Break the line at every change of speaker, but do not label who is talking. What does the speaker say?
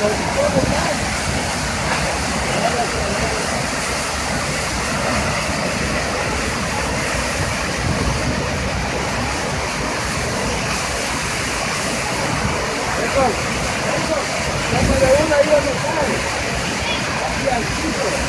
Eso, una ahí donde sale. Aquí al piso.